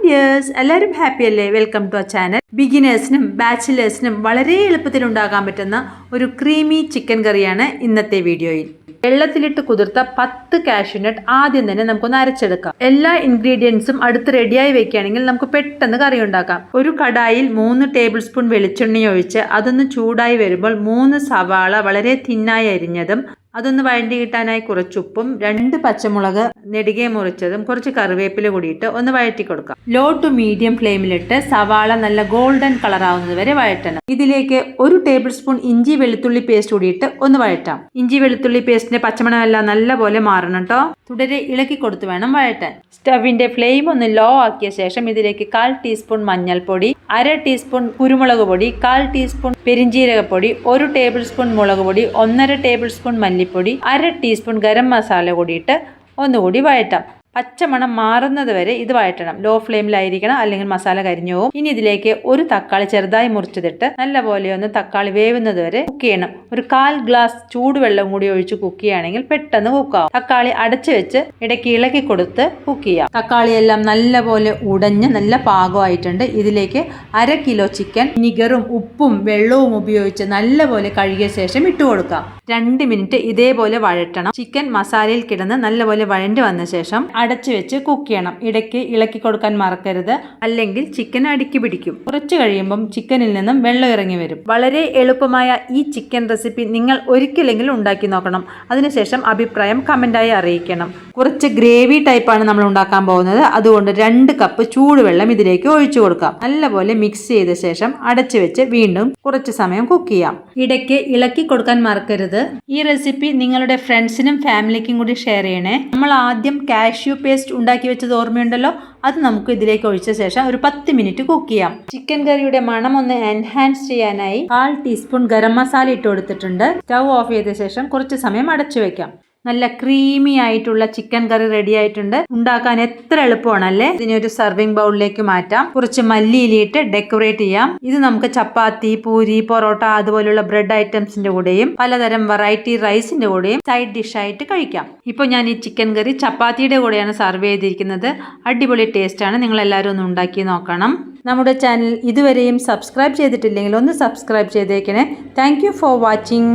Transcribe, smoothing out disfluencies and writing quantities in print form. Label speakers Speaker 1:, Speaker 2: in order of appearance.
Speaker 1: Dears, എല്ലാവരും happy അല്ലേ? Welcome to our channel. ബിഗിനേഴ്സിനും ബാച്ചിലേഴ്സിനും വളരെ എളുപ്പത്തിൽ ഉണ്ടാക്കാൻ പറ്റുന്ന ഒരു ക്രീമി ചിക്കൻ കറിയാണ് ഇന്നത്തെ വീഡിയോയിൽ. വെള്ളത്തിലിട്ട് കുതിർത്ത 10 കാഷ്യൂനട്ട് ആദ്യം തന്നെ നമുക്കൊന്ന് അരച്ചെടുക്കാം. എല്ലാ ഇൻഗ്രീഡിയൻസും അടുത്ത് റെഡിയായി വെക്കുകയാണെങ്കിൽ നമുക്ക് പെട്ടെന്ന് കറി ഉണ്ടാക്കാം. ഒരു കടായിൽ 3 ടേബിൾ സ്പൂൺ വെളിച്ചെണ്ണ ഒഴിച്ച് അതൊന്ന് ചൂടായി വരുമ്പോൾ 3 സവാള വളരെ തിന്നായി അരിഞ്ഞതും അതൊന്ന് വഴണ്ടി കിട്ടാനായി കുറച്ച് ഉപ്പും 2 പച്ചമുളക് നെടുകെ മുറിച്ചതും കുറച്ച് കറിവേപ്പില കൂടിയിട്ട് ഒന്ന് വഴറ്റി കൊടുക്കാം. ലോ ടു മീഡിയം ഫ്ലെയിമിലിട്ട് സവാള നല്ല ഗോൾഡൻ കളർ ആവുന്നത് വരെ വഴറ്റണം. ഇതിലേക്ക് 1 ടേബിൾ സ്പൂൺ ഇഞ്ചി വെളുത്തുള്ളി പേസ്റ്റ് കൂടിയിട്ട് ഒന്ന് വഴറ്റാം. ഇഞ്ചി വെളുത്തുള്ളി പേസ്റ്റിന്റെ പച്ചമണമെല്ലാം നല്ലപോലെ മാറണം കേട്ടോ. തുടരെ ഇളക്കി കൊടുത്ത് വേണം വഴറ്റാൻ. സ്റ്റവിന്റെ ഫ്ലെയിം ഒന്ന് ലോ ആക്കിയ ശേഷം ഇതിലേക്ക് 1/4 ടീസ്പൂൺ മഞ്ഞൾപ്പൊടി, 1/2 ടീസ്പൂൺ കുരുമുളക് പൊടി, 1/4 ടീസ്പൂൺ പെരിഞ്ജീരകപ്പൊടി, 1 ടേബിൾ സ്പൂൺ മുളക് പൊടി, 1/2 ടേബിൾ സ്പൂൺ മല്ലിപ്പൊടി, 1/2 ടീസ്പൂൺ ഗരം മസാല കൂടിയിട്ട് ഒന്നുകൂടി വഴറ്റാം. പച്ചമണം മാറുന്നത് വരെ ഇത് വഴറ്റണം. ലോ ഫ്ലെയിമിലായിരിക്കണം, അല്ലെങ്കിൽ മസാല കരിഞ്ഞു പോകും. ഇനി ഇതിലേക്ക് 1 തക്കാളി ചെറുതായി മുറിച്ചതിട്ട് നല്ലപോലെ ഒന്ന് തക്കാളി വേവുന്നത് വരെ കുക്ക് ചെയ്യണം. ഒരു 1/4 ഗ്ലാസ് ചൂടുവെള്ളം കൂടി ഒഴിച്ച് കുക്ക് ചെയ്യുകയാണെങ്കിൽ പെട്ടെന്ന് കുക്കാവും. തക്കാളി അടച്ചു വെച്ച് ഇടയ്ക്ക് ഇളക്കി കൊടുത്ത് കുക്ക് ചെയ്യാം. തക്കാളിയെല്ലാം നല്ലപോലെ ഉടഞ്ഞ് നല്ല പാകമായിട്ടുണ്ട്. ഇതിലേക്ക് 1/2 കിലോ ചിക്കൻ വിനിഗറും ഉപ്പും വെള്ളവും ഉപയോഗിച്ച് നല്ലപോലെ കഴുകിയ ശേഷം ഇട്ട് കൊടുക്കാം. 2 മിനിറ്റ് ഇതേപോലെ വഴറ്റണം. ചിക്കൻ മസാലയിൽ കിടന്ന് നല്ലപോലെ വഴണ്ടി വന്ന ശേഷം അടച്ചു വെച്ച് കുക്ക് ചെയ്യണം. ഇടയ്ക്ക് ഇളക്കി കൊടുക്കാൻ മറക്കരുത്, അല്ലെങ്കിൽ ചിക്കൻ അടുക്കി പിടിക്കും. കുറച്ച് കഴിയുമ്പം ചിക്കനിൽ നിന്നും വെള്ളം ഇറങ്ങി വരും. വളരെ എളുപ്പമായ ഈ ചിക്കൻ റെസിപ്പി നിങ്ങൾ ഒരിക്കലെങ്കിലും ഉണ്ടാക്കി നോക്കണം. അതിനുശേഷം അഭിപ്രായം കമന്റായി അറിയിക്കണം. കുറച്ച് ഗ്രേവി ടൈപ്പാണ് നമ്മൾ ഉണ്ടാക്കാൻ പോകുന്നത്. അതുകൊണ്ട് 2 കപ്പ് ചൂടുവെള്ളം ഇതിലേക്ക് ഒഴിച്ചു കൊടുക്കാം. നല്ലപോലെ മിക്സ് ചെയ്ത ശേഷം അടച്ചു വെച്ച് വീണ്ടും കുറച്ച് സമയം കുക്ക് ചെയ്യാം. ഇടയ്ക്ക് ഇളക്കി കൊടുക്കാൻ മറക്കരുത്. ഈ റെസിപ്പി നിങ്ങളുടെ ഫ്രണ്ട്സിനും ഫാമിലിക്കും കൂടി ഷെയർ ചെയ്യണേ. നമ്മൾ ആദ്യം കാഷ്യൂ പേസ്റ്റ് ഉണ്ടാക്കി വെച്ചത് ഓർമ്മയുണ്ടല്ലോ, അത് നമുക്ക് ഇതിലേക്ക് ഒഴിച്ച ശേഷം ഒരു 10 മിനിറ്റ് കുക്ക് ചെയ്യാം. ചിക്കൻ കറിയുടെ മണം ഒന്ന് എൻഹാൻസ് ചെയ്യാനായി 1/4 ടീസ്പൂൺ ഗരം മസാല ഇട്ട് കൊടുത്തിട്ടുണ്ട്. സ്റ്റൗ ഓഫ് ചെയ്ത ശേഷം കുറച്ച് സമയം അടച്ചു വെക്കാം. നല്ല ക്രീമി ആയിട്ടുള്ള ചിക്കൻ കറി റെഡി ആയിട്ടുണ്ട്. ഉണ്ടാക്കാൻ എത്ര എളുപ്പമാണല്ലേ. ഇതിനൊരു സർവിംഗ് ബൗളിലേക്ക് മാറ്റാം. കുറച്ച് മല്ലിയിലിട്ട് ഡെക്കറേറ്റ് ചെയ്യാം. ഇത് നമുക്ക് ചപ്പാത്തി, പൂരി, പൊറോട്ട അതുപോലുള്ള ബ്രെഡ് ഐറ്റംസിന്റെ കൂടെയും പലതരം വെറൈറ്റി റൈസിന്റെ കൂടെയും സൈഡ് ഡിഷ് ആയിട്ട് കഴിക്കാം. ഇപ്പോൾ ഞാൻ ഈ ചിക്കൻ കറി ചപ്പാത്തിയുടെ കൂടെയാണ് സർവ് ചെയ്തിരിക്കുന്നത്. അടിപൊളി ടേസ്റ്റ് ആണ്. നിങ്ങൾ എല്ലാവരും ഒന്ന് ഉണ്ടാക്കി നോക്കണം. നമ്മുടെ ചാനൽ ഇതുവരെയും സബ്സ്ക്രൈബ് ചെയ്തിട്ടില്ലെങ്കിൽ ഒന്ന് സബ്സ്ക്രൈബ് ചെയ്തേക്കണേ. Thank you for watching.